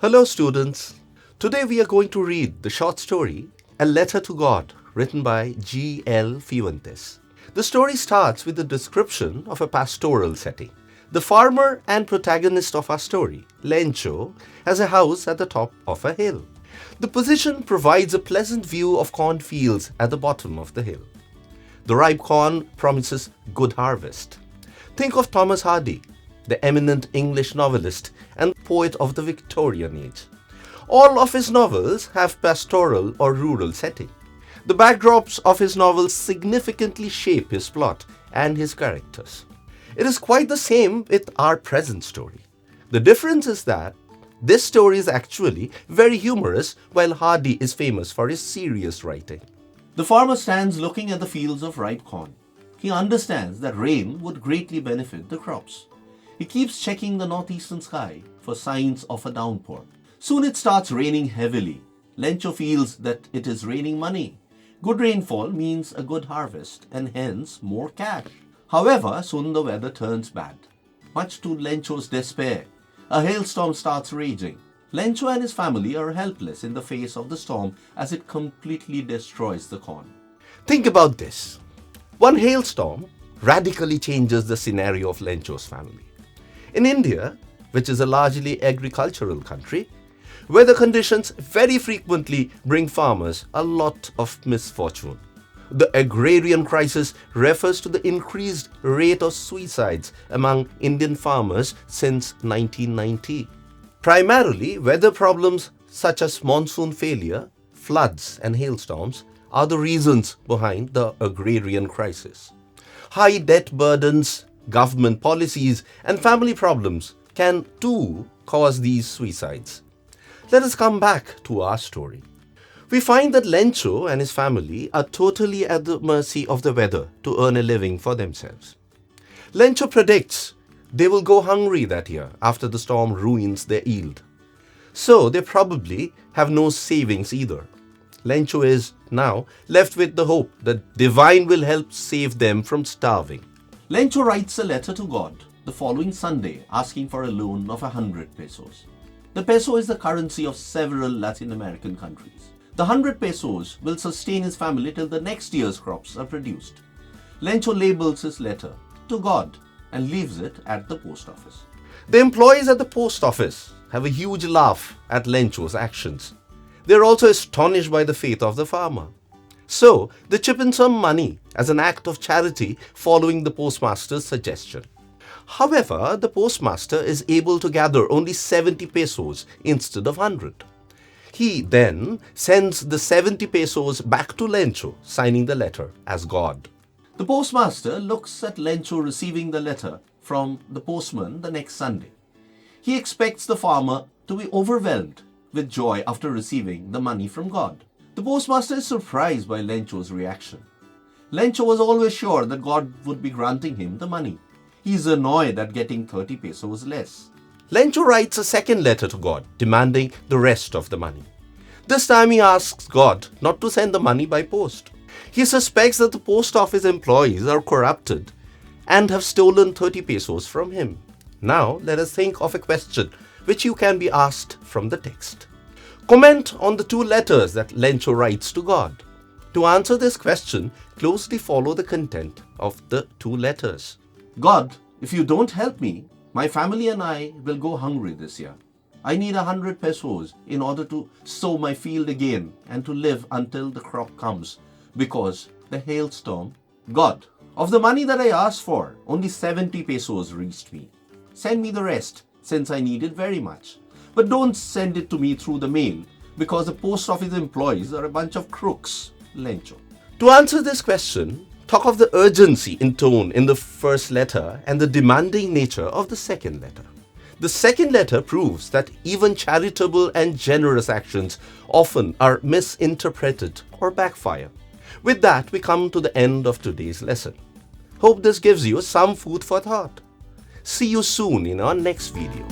Hello students. Today we are going to read the short story A Letter to God, written by G.L. Fuentes. The story starts with a description of a pastoral setting. The farmer and protagonist of our story, Lencho, has a house at the top of a hill. The position provides a pleasant view of cornfields at the bottom of the hill. The ripe corn promises good harvest. Think of Thomas Hardy, the eminent English novelist and poet of the Victorian age. All of his novels have pastoral or rural setting. The backdrops of his novels significantly shape his plot and his characters. It is quite the same with our present story. The difference is that this story is actually very humorous, while Hardy is famous for his serious writing. The farmer stands looking at the fields of ripe corn. He understands that rain would greatly benefit the crops. He keeps checking the northeastern sky for signs of a downpour. Soon it starts raining heavily. Lencho feels that it is raining money. Good rainfall means a good harvest and hence more cash. However, soon the weather turns bad. Much to Lencho's despair, a hailstorm starts raging. Lencho and his family are helpless in the face of the storm as it completely destroys the corn. Think about this. One hailstorm radically changes the scenario of Lencho's family. In India, which is a largely agricultural country, weather conditions very frequently bring farmers a lot of misfortune. The agrarian crisis refers to the increased rate of suicides among Indian farmers since 1990. Primarily, weather problems such as monsoon failure, floods and hailstorms are the reasons behind the agrarian crisis. High debt burdens, government policies and family problems can too cause these suicides. Let us come back to our story. We find that Lencho and his family are totally at the mercy of the weather to earn a living for themselves. Lencho predicts they will go hungry that year after the storm ruins their yield. So they probably have no savings either. Lencho is now left with the hope that divine will help save them from starving. Lencho writes a letter to God the following Sunday asking for a loan of 100 pesos. The peso is the currency of several Latin American countries. The 100 pesos will sustain his family till the next year's crops are produced. Lencho labels his letter to God and leaves it at the post office. The employees at the post office have a huge laugh at Lencho's actions. They are also astonished by the faith of the farmer. So, they chip in some money as an act of charity following the postmaster's suggestion. However, the postmaster is able to gather only 70 pesos instead of 100. He then sends the 70 pesos back to Lencho, signing the letter as God. The postmaster looks at Lencho receiving the letter from the postman the next Sunday. He expects the farmer to be overwhelmed with joy after receiving the money from God. The postmaster is surprised by Lencho's reaction. Lencho was always sure that God would be granting him the money. He is annoyed at getting 30 pesos less. Lencho writes a second letter to God, demanding the rest of the money. This time he asks God not to send the money by post. He suspects that the post office employees are corrupted and have stolen 30 pesos from him. Now let us think of a question which you can be asked from the text. Comment on the two letters that Lencho writes to God. To answer this question, closely follow the content of the two letters. God, if you don't help me, my family and I will go hungry this year. I need 100 pesos in order to sow my field again and to live until the crop comes because the hailstorm. God, of the money that I asked for, only 70 pesos reached me. Send me the rest since I need it very much. But don't send it to me through the mail because the post office employees are a bunch of crooks. Lencho. To answer this question, talk of the urgency in tone in the first letter and the demanding nature of the second letter. The second letter proves that even charitable and generous actions often are misinterpreted or backfire. With that, we come to the end of today's lesson. Hope this gives you some food for thought. See you soon in our next video.